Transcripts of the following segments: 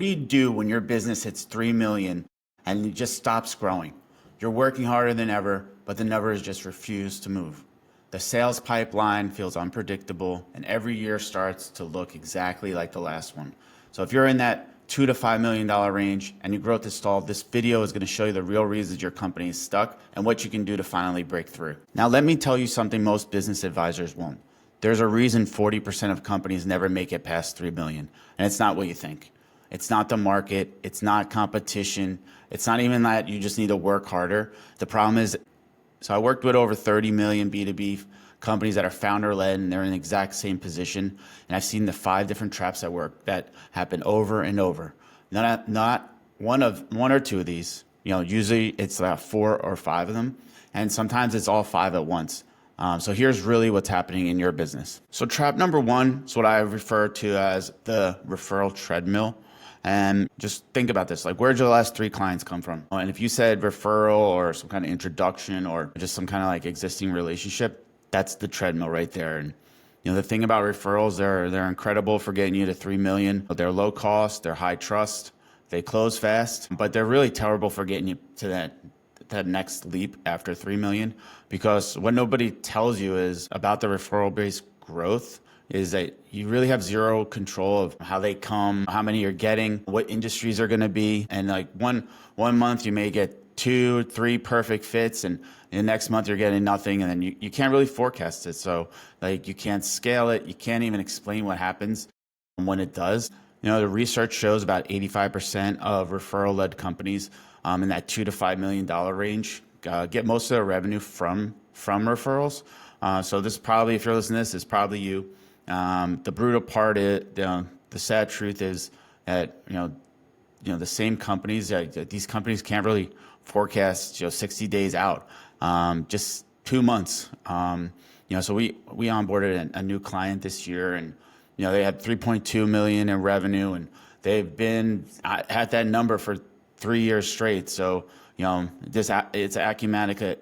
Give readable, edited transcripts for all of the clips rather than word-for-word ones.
What do you do when your business hits 3 million and it just stops growing? You're working harder than ever, but the numbers just refuse to move. The sales pipeline feels unpredictable, and every year starts to look exactly like the last one. So if you're in that $2 to $5 million range and your growth is stalled, this video is going to show you the real reasons your company is stuck and what you can do to finally break through. Now, let me tell you something most business advisors won't. There's a reason 40% of companies never make it past 3 million, and it's not what you think. It's not the market. It's not competition. It's not even that you just need to work harder. The problem is, so I worked with over 30 million B2B companies that are founder-led, and they're in the exact same position. And I've seen the 5 different traps at work that happen over and over. Not one or two of these. Usually it's 4 or 5 of them, and sometimes it's all 5 at once. So here's really what's happening in your business. So trap number 1 is what I refer to as the referral treadmill. And just think about this, like, where'd your last 3 clients come from? And if you said referral or some kind of introduction or just some kind of like existing relationship, that's the treadmill right there. And the thing about referrals, they're incredible for getting you to 3 million. They're low cost, they're high trust, they close fast, but they're really terrible for getting you to that next leap after 3 million, because what nobody tells you is about the referral-based growth is that you really have zero control of how they come, how many you're getting, what industries are going to be. And like one month you may get 2, 3 perfect fits, and the next month you're getting nothing, and then you can't really forecast it. So like you can't scale it. You can't even explain what happens when it does. The research shows about 85% of referral-led companies in that $2 to $5 million range get most of their revenue from referrals. So this is probably, if you're listening to this, is probably you. The brutal part is, the sad truth is that the same companies, these companies can't really forecast 60 days out, just 2 months. So we onboarded a new client this year, and they had 3.2 million in revenue, and they've been at that number for 3 years straight. So it's Acumatica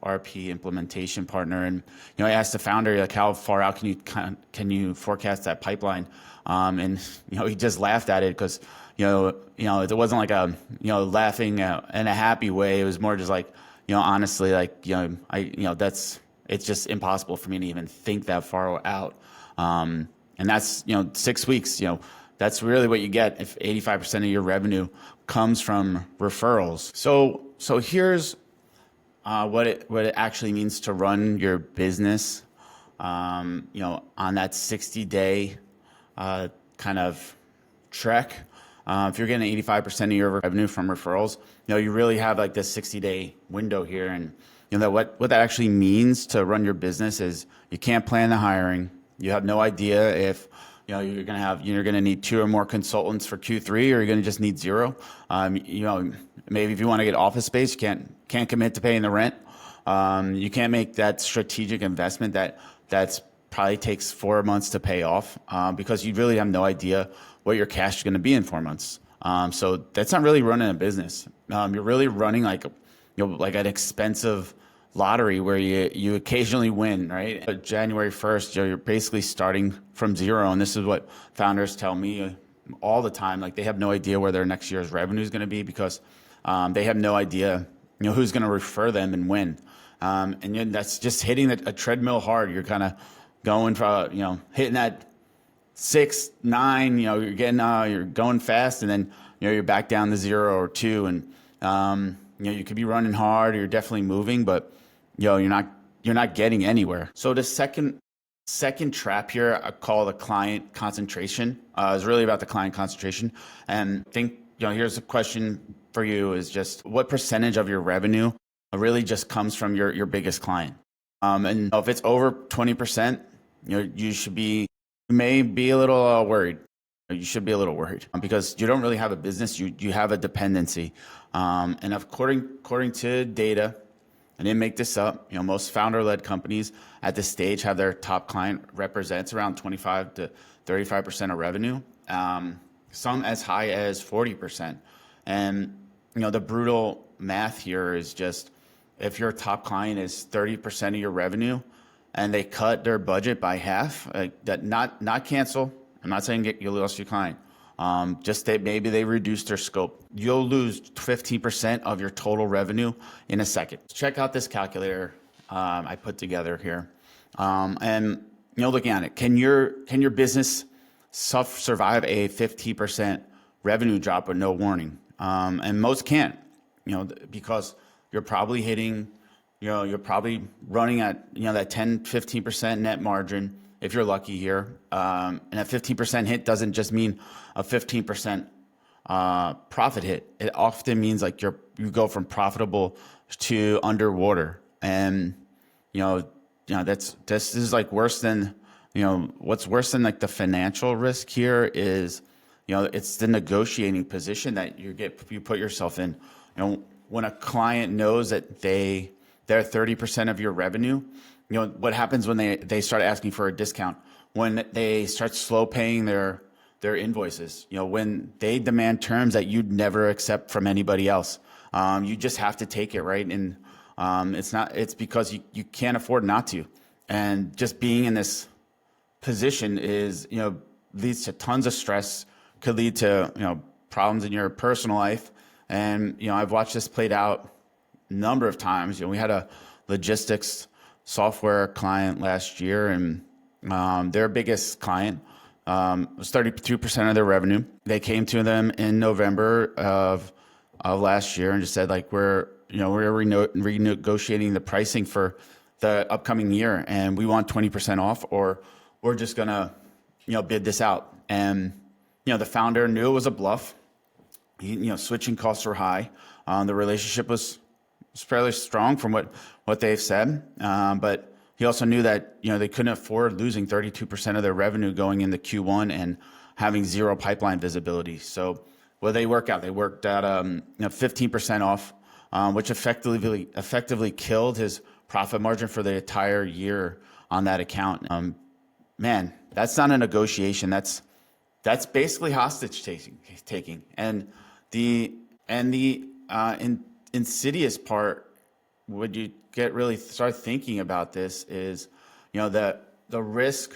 ERP implementation partner, and I asked the founder, like, how far out can you forecast that pipeline? And he just laughed at it, because it wasn't like a laughing in a happy way. It was more just like, honestly, like, it's just impossible for me to even think that far out. And that's 6 weeks. That's really what you get if 85% of your revenue comes from referrals. So here's what it actually means to run your business, on that 60-day kind of trek. If you're getting 85% of your revenue from referrals, you really have like this 60-day window here. And what that actually means to run your business is you can't plan the hiring. You have no idea if you're gonna need 2 or more consultants for Q3, or you're gonna just need 0. Maybe if you want to get office space, you can't commit to paying the rent. You can't make that strategic investment that's probably takes 4 months to pay off, because you really have no idea what your cash is going to be in 4 months. So that's not really running a business. You're really running like an expensive lottery where you occasionally win, right? But January 1st, you're basically starting from 0. And this is what founders tell me all the time. Like, they have no idea where their next year's revenue is going to be, because they have no idea who's going to refer them and when. And that's just hitting a treadmill hard. You're kind of going for, hitting that 6, 9, you're going fast, and then, you're back down to 0 or 2. And, you could be running hard, or you're definitely moving, but, you're not getting anywhere. So the second trap here, I call the client concentration, is really about the client concentration. And I think, here's a question for you, is just what percentage of your revenue really just comes from your biggest client? And if it's over 20%, you may be a little worried. You should be a little worried, because you don't really have a business. You have a dependency. And according to data, I didn't make this up, most founder-led companies at this stage have their top client represents around 25 to 35% of revenue, some as high as 40%. And the brutal math here is just, if your top client is 30% of your revenue and they cut their budget by half, not cancel. I'm not saying you lost your client, Just that maybe they reduced their scope. You'll lose 15% of your total revenue in a second. Check out this calculator I put together here. And looking at it, can your business survive a 15% revenue drop with no warning? And most can't, because you're probably hitting, you're probably running at, that 10, 15% net margin if you're lucky here. And a 15% hit doesn't just mean a 15% profit hit. It often means like you go from profitable to underwater. And, this is like worse than, what's worse than like the financial risk here is, it's the negotiating position that you put yourself in. When a client knows that they're 30% of your revenue, what happens when they start asking for a discount, when they start slow paying their invoices, when they demand terms that you'd never accept from anybody else, you just have to take it, right? And it's because you can't afford not to. And just being in this position is, leads to tons of stress, could lead to, problems in your personal life. And, I've watched this played out a number of times. We had a logistics software client last year, and their biggest client was 32% of their revenue. They came to them in November of last year and just said, like, we're renegotiating the pricing for the upcoming year, and we want 20% off, or we're just gonna, bid this out. And the founder knew it was a bluff. Switching costs were high. The relationship was fairly strong from what they've said, but he also knew that they couldn't afford losing 32% of their revenue going into Q1 and having zero pipeline visibility. So what they work out? They worked out 15% off, which effectively killed his profit margin for the entire year on that account. Man, that's not a negotiation. That's basically hostage taking. And the insidious part, when you start thinking about this, is that the risk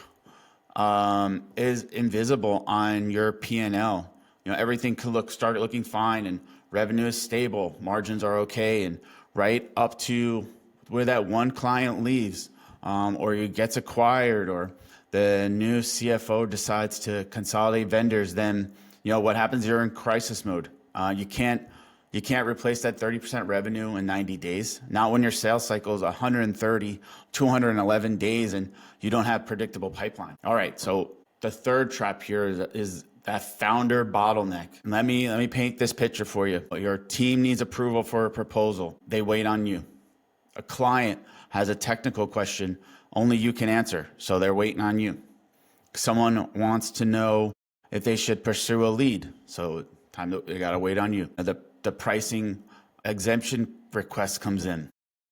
is invisible on your P&L. Everything could start looking fine, and revenue is stable, margins are okay, and right up to where that one client leaves, or it gets acquired, or the new CFO decides to consolidate vendors. Then what happens? You're in crisis mode. You can't replace that 30% revenue in 90 days. Not when your sales cycle is 130, 211 days, and you don't have predictable pipeline. All right, so the third trap here is that founder bottleneck. Let me paint this picture for you. Your team needs approval for a proposal. They wait on you. A client has a technical question only you can answer, so they're waiting on you. Someone wants to know if they should pursue a lead, so they gotta wait on you. The pricing exemption request comes in,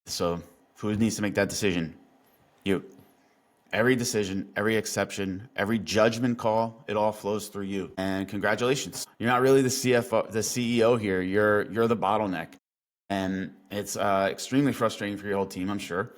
so who needs to make that decision? You. Every decision, every exception, every judgment call, it all flows through you. And congratulations, you're not really the CFO, the CEO here. You're the bottleneck, and it's extremely frustrating for your whole team, I'm sure.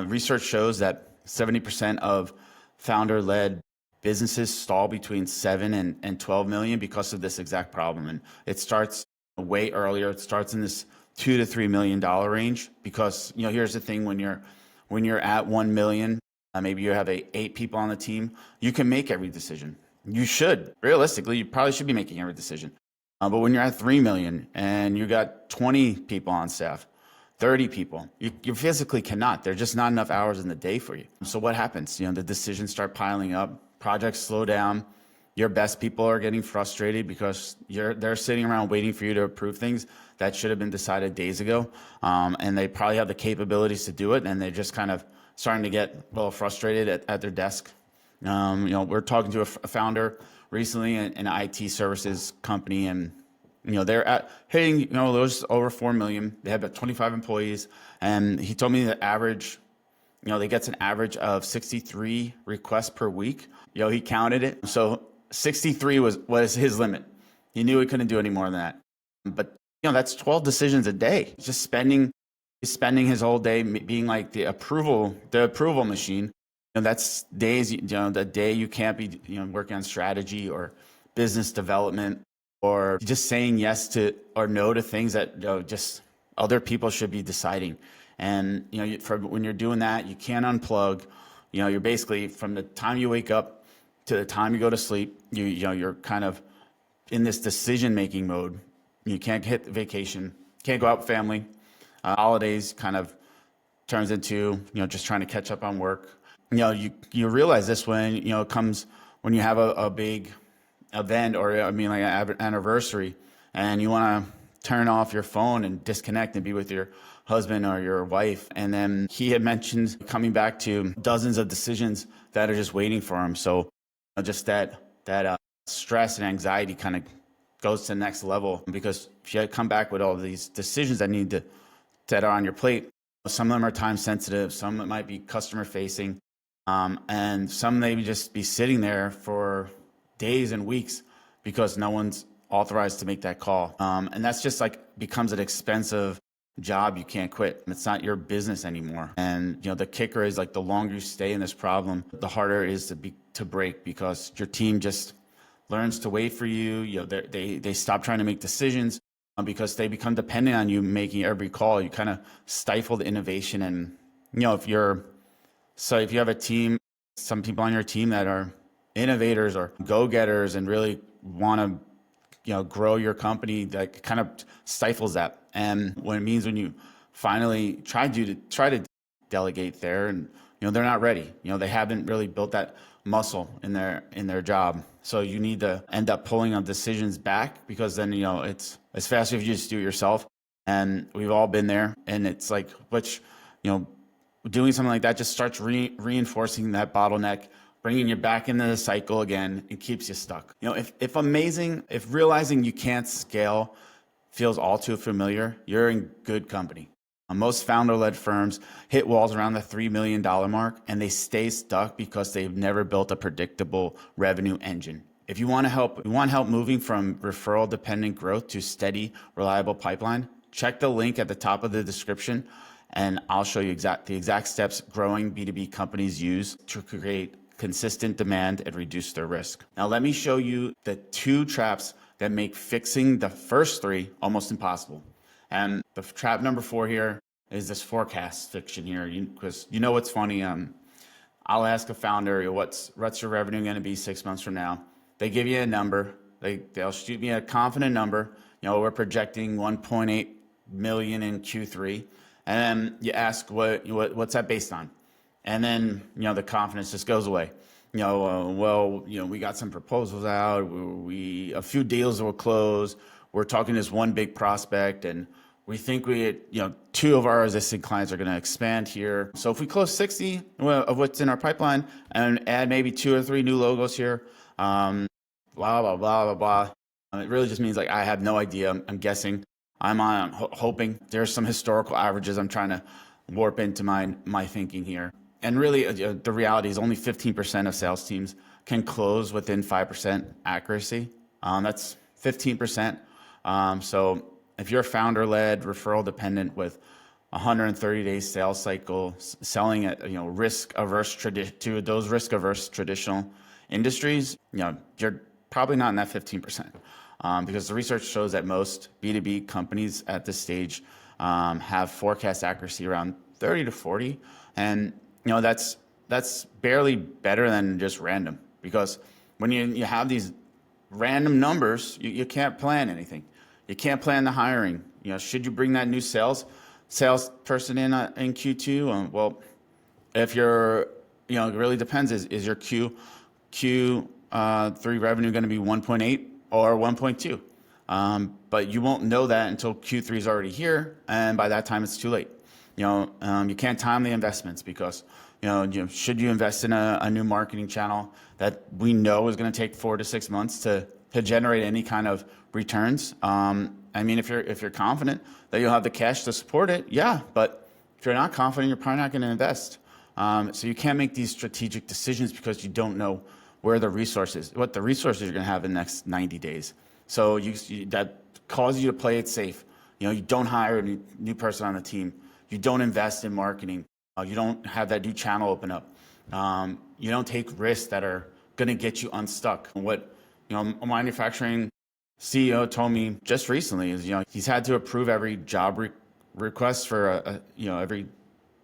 Research shows that 70% of founder-led businesses stall between 7 and 12 million because of this exact problem. And it starts way earlier. It starts in this $2 to $3 million range, because here's the thing: when you're at 1 million, maybe you have 8 people on the team, you can make every decision. You should, realistically, you probably should be making every decision. But when you're at 3 million and you got 20 people on staff, 30 people, you physically cannot. There's just not enough hours in the day for you. So what happens? The decisions start piling up, projects slow down, your best people are getting frustrated because they're sitting around waiting for you to approve things that should have been decided days ago. And they probably have the capabilities to do it, and they're just kind of starting to get a little frustrated at their desk. We're talking to a founder recently in an IT services company, and they're at hitting those over 4 million. They have about 25 employees, and he told me the average, they get an average of 63 requests per week. He counted it, so 63 was his limit. He knew he couldn't do any more than that. But that's 12 decisions a day. He's spending his whole day being like the approval machine. That's days, the day you can't be working on strategy or business development, or just saying yes to or no to things that just other people should be deciding. And when you're doing that, you can't unplug. You're basically, from the time you wake up to the time you go to sleep, you're kind of in this decision-making mode. You can't hit vacation, can't go out with family. Holidays kind of turns into, just trying to catch up on work. You realize this when, it comes when you have a big event, or like an anniversary, and you want to turn off your phone and disconnect and be with your husband or your wife. And then he had mentioned coming back to dozens of decisions that are just waiting for him. So just that stress and anxiety kind of goes to the next level, because if you come back with all these decisions that are on your plate, some of them are time sensitive, some that might be customer facing, and some may just be sitting there for days and weeks because no one's authorized to make that call. And that's just becomes an expensive job you can't quit. It's not your business anymore. And the kicker is, the longer you stay in this problem, the harder it is to break, because your team just learns to wait for you. They stop trying to make decisions because they become dependent on you making every call. You kind of stifle the innovation. And if you have a team, some people on your team that are innovators or go-getters and really want to grow your company, that kind of stifles that. And what it means when you finally try to delegate there, and they're not ready. They haven't really built that muscle in their job. So you need to end up pulling on decisions back, because then it's faster if you just do it yourself. And we've all been there. And it's doing something like that just starts reinforcing that bottleneck, bringing you back into the cycle again, and keeps you stuck. If realizing you can't scale feels all too familiar, you're in good company. Most founder-led firms hit walls around the $3 million mark, and they stay stuck because they've never built a predictable revenue engine. If you want help moving from referral-dependent growth to steady, reliable pipeline, check the link at the top of the description, and I'll show you the exact steps growing B2B companies use to create consistent demand and reduce their risk. Now, let me show you the 2 traps that make fixing the first 3 almost impossible. And the trap number 4 here is this forecast fiction here, because what's funny? I'll ask a founder, what's your revenue going to be 6 months from now? They give you a number. They'll shoot me a confident number. We're projecting 1.8 million in Q3, and then you ask what's that based on? And then the confidence just goes away. We got some proposals out. A few deals will close. We're talking to this one big prospect, and we think 2 of our existing clients are going to expand here. So if we close 60 of what's in our pipeline and add maybe 2 or 3 new logos here, blah, blah, blah, blah, blah. It really just means I have no idea. I'm guessing. I'm hoping. There's some historical averages I'm trying to warp into my thinking here. And really, the reality is only 15% of sales teams can close within 5% accuracy. That's 15%. So if you're founder-led, referral-dependent with 130-day sales cycle, selling at risk-averse to those risk-averse traditional industries, you're probably not in that 15%, because the research shows that most B2B companies at this stage have forecast accuracy around 30 to 40, and that's barely better than just random, because when you have these random numbers, you can't plan anything. You can't plan the hiring. Should you bring that new salesperson in Q2? Well, if you're, it really depends. Is your Q3 revenue going to be 1.8 or 1.2? But you won't know that until Q3 is already here, and by that time it's too late. You can't time the investments, because should you invest in a new marketing channel that we know is going to take 4 to 6 months to generate any kind of returns? If you're confident that you'll have the cash to support it, yeah. But if you're not confident, you're probably not going to invest. So you can't make these strategic decisions because you don't know what the resources you're going to have in the next 90 days. So that causes you to play it safe. You don't hire a new person on the team. You don't invest in marketing. You don't have that new channel open up. You don't take risks that are going to get you unstuck. What A manufacturing CEO told me just recently is, he's had to approve every job request for every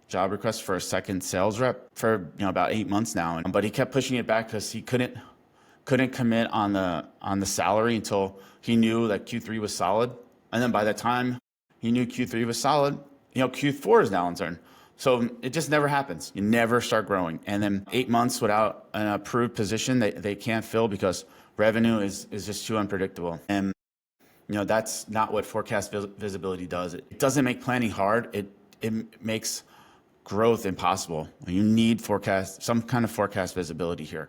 job request for a second sales rep for about 8 months now, but he kept pushing it back because he couldn't commit on the salary until he knew that Q3 was solid. And then by the time he knew Q3 was solid, Q4 is now uncertain. So it just never happens. You never start growing. And then 8 months without an approved position they can't fill because revenue is just too unpredictable. And that's not what forecast visibility does. It doesn't make planning hard. It makes growth impossible. You need some kind of forecast visibility here,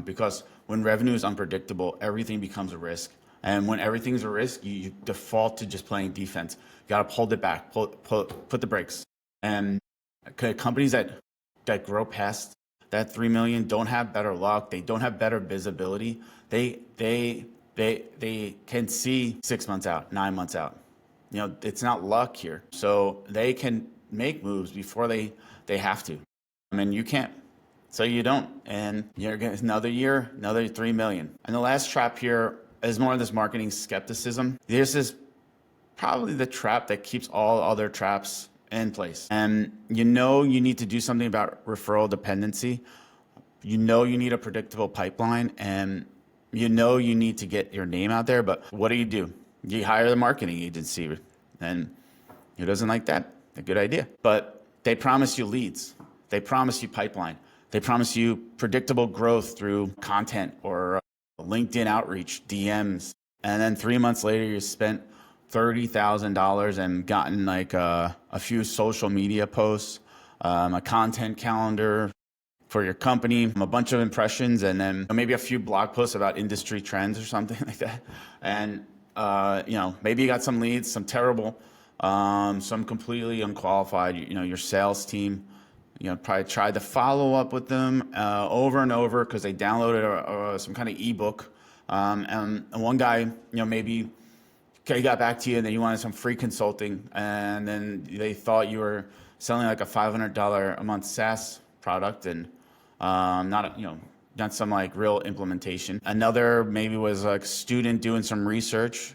because when revenue is unpredictable, everything becomes a risk. And when everything's a risk, you default to just playing defense. You got to hold it back, put the brakes. And companies that grow past that 3 million don't have better luck. They don't have better visibility. They can see 6 months out, 9 months out. It's not luck here. So they can make moves before they have to. I mean, you can't. So you don't. And you're getting another year, another 3 million. And the last trap here is more of this marketing skepticism. This is probably the trap that keeps all other traps in place. And you need to do something about referral dependency. You need a predictable pipeline, and you need to get your name out there. But what do? You hire the marketing agency, and who doesn't like that? A good idea. But they promise you leads. They promise you pipeline. They promise you predictable growth through content or LinkedIn outreach, DMs. And then 3 months later, you spent $30,000 and gotten like a few social media posts, a content calendar for your company, a bunch of impressions, and then maybe a few blog posts about industry trends or something like that. And, maybe you got some leads, some terrible, some completely unqualified. Your sales team, probably tried to follow up with them over and over because they downloaded some kind of ebook. And one guy, maybe he got back to you and then you wanted some free consulting, and then they thought you were selling like a $500 a month SaaS product, and not some like real implementation. Another maybe was like a student doing some research.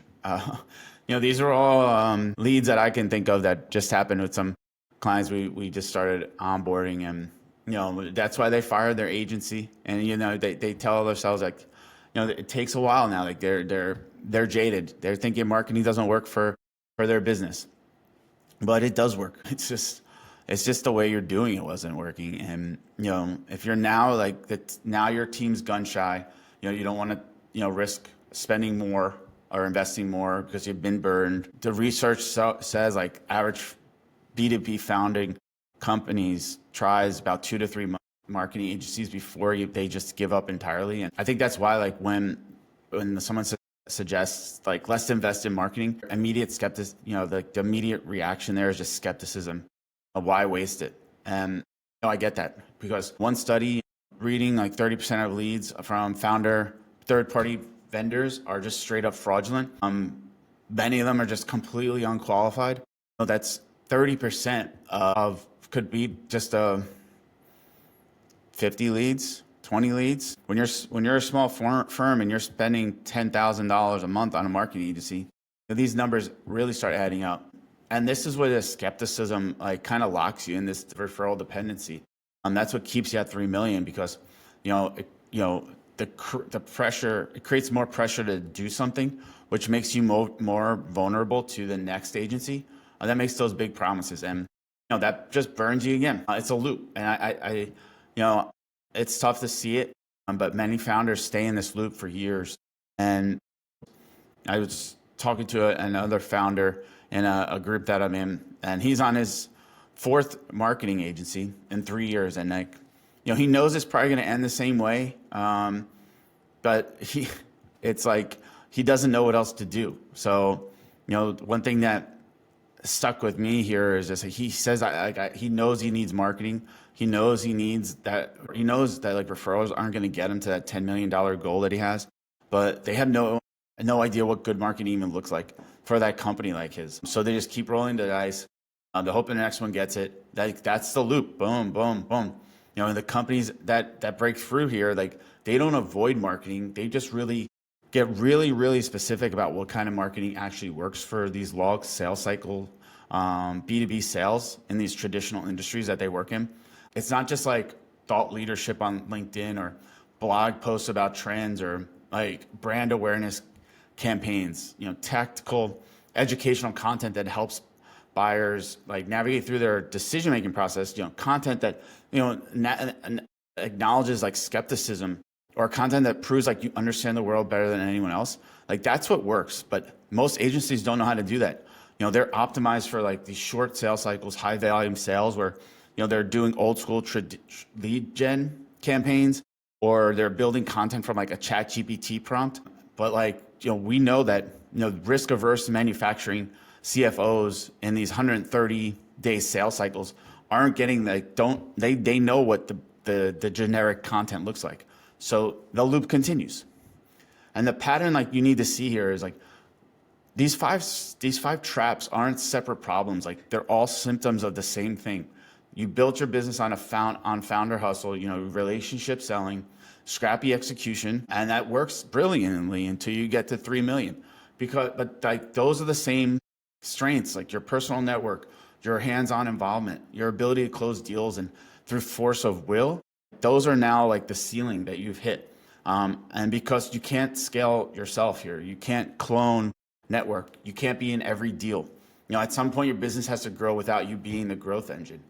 These are all leads that I can think of that just happened with some clients we just started onboarding, and that's why they fired their agency. And they tell themselves like, it takes a while now. Like they're jaded. They're thinking marketing doesn't work for their business, but it does work. It's just the way you're doing it wasn't working. And if you're now like that, now your team's gun shy. You don't want to risk spending more or investing more because you've been burned. The research says like average B2B founding companies tries about 2 to 3 marketing agencies before they just give up entirely. And I think that's why like when someone suggests like let's invest in marketing, immediate the immediate reaction there is just skepticism. Why waste it? And I get that, because one study reading like 30% of leads from third-party vendors are just straight up fraudulent. Many of them are just completely unqualified. That's 30% of could be just 50 leads, 20 leads. When you're a small firm and you're spending $10,000 a month on a marketing agency, these numbers really start adding up. And this is where the skepticism like kind of locks you in this referral dependency. That's what keeps you at 3 million, because the pressure, it creates more pressure to do something, which makes you more vulnerable to the next agency. That makes those big promises, and that just burns you again. It's a loop, and I it's tough to see it, but many founders stay in this loop for years. And I was talking to another founder in a group that I'm in, and he's on his 4th marketing agency in 3 years, and like, he knows it's probably going to end the same way, but it's like he doesn't know what else to do. So, one thing that stuck with me here is just he says he knows he needs marketing. He knows that like referrals aren't going to get him to that $10 million goal that he has, but they have no idea what good marketing even looks like for that company like his. So they just keep rolling the dice. They're hoping the next one gets it. That's the loop. Boom, boom, boom. And the companies that break through here, like they don't avoid marketing. They just really get really, really specific about what kind of marketing actually works for these long sales cycle B2B sales in these traditional industries that they work in. It's not just like thought leadership on LinkedIn or blog posts about trends or like brand awareness campaigns, tactical educational content that helps buyers like navigate through their decision-making process, content that, acknowledges like skepticism, or content that proves like you understand the world better than anyone else. Like that's what works. But most agencies don't know how to do that. They're optimized for like these short sales cycles, high volume sales where, they're doing old school lead gen campaigns, or they're building content from like a chat GPT prompt. But like, we know that, risk averse manufacturing CFOs in these 130-day sales cycles aren't getting they know what the generic content looks like. So the loop continues. And the pattern like you need to see here is like these five traps aren't separate problems. Like they're all symptoms of the same thing. You built your business on founder hustle, relationship selling, scrappy execution, and that works brilliantly until you get to 3 million. But like those are the same strengths, like your personal network, your hands-on involvement, your ability to close deals, and through force of will, those are now like the ceiling that you've hit. And because you can't scale yourself here, you can't clone network, you can't be in every deal. At some point your business has to grow without you being the growth engine.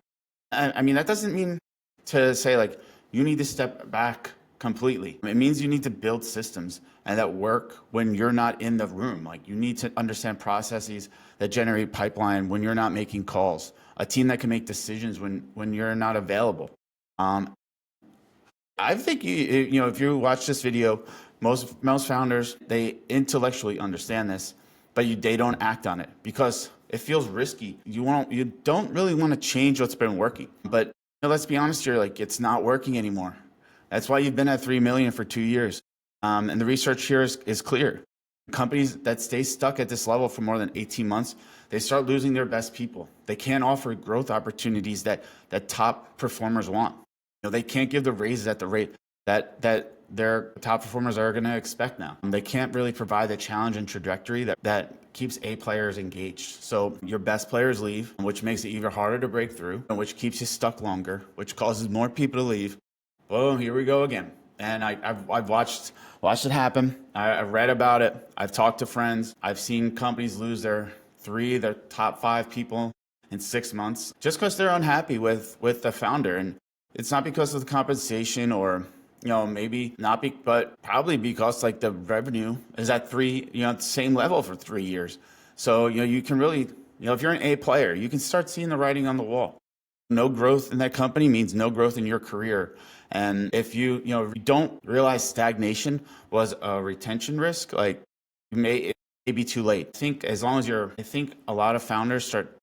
I mean, that doesn't mean to say like you need to step back completely. It means you need to build systems and that work when you're not in the room. Like you need to understand processes that generate pipeline when you're not making calls, a team that can make decisions when you're not available. I think if you watch this video, most founders, they intellectually understand this, but they don't act on it because it feels risky. You don't really want to change what's been working. But let's be honest here, like it's not working anymore. That's why you've been at 3 million for 2 years. And the research here is clear. Companies that stay stuck at this level for more than 18 months, they start losing their best people. They can't offer growth opportunities that top performers want. They can't give the raises at the rate that their top performers are going to expect now. They can't really provide the challenge and trajectory that keeps A players engaged. So your best players leave, which makes it even harder to break through, and which keeps you stuck longer, which causes more people to leave. Oh, here we go again. And I've watched it happen. I've read about it. I've talked to friends. I've seen companies lose their top 5 people in 6 months just because they're unhappy with the founder. And it's not because of the compensation or maybe not, but probably because like the revenue is at the same level for 3 years. So, you can really, if you're an A player, you can start seeing the writing on the wall. No growth in that company means no growth in your career. And if you don't realize stagnation was a retention risk, like it may be too late. I think a lot of founders start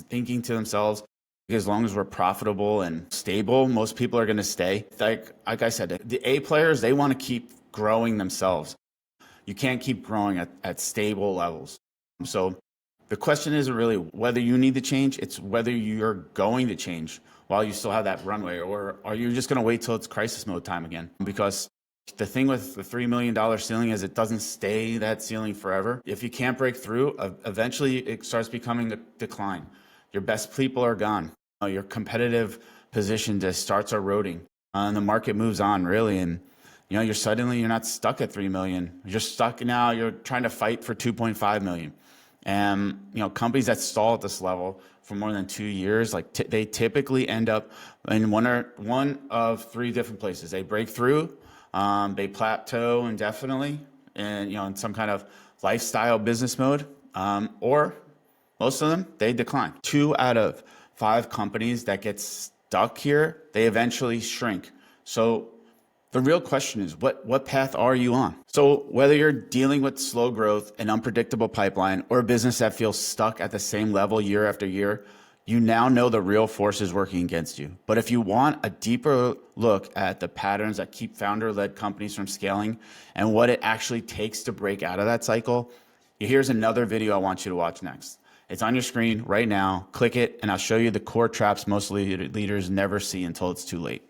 thinking to themselves, as long as we're profitable and stable, most people are going to stay. Like I said, the A players, they want to keep growing themselves. You can't keep growing at stable levels. So the question isn't really whether you need to change, it's whether you're going to change while you still have that runway, or are you just going to wait till it's crisis mode time again? Because the thing with the $3 million ceiling is it doesn't stay that ceiling forever. If you can't break through, eventually it starts becoming a decline. Your best people are gone. Your competitive position just starts eroding, and the market moves on really. And you're not stuck at 3 million. You're stuck now. You're trying to fight for 2.5 million. And companies that stall at this level for more than 2 years, like they typically end up in one of 3 different places. They break through, they plateau indefinitely, and in some kind of lifestyle business mode, or most of them they decline. 2 out of 5 companies that get stuck here, they eventually shrink. So the real question is, what path are you on? So whether you're dealing with slow growth, an unpredictable pipeline, or a business that feels stuck at the same level year after year, you now know the real forces working against you. But if you want a deeper look at the patterns that keep founder-led companies from scaling and what it actually takes to break out of that cycle, here's another video I want you to watch next. It's on your screen right now. Click it, and I'll show you the core traps most leaders never see until it's too late.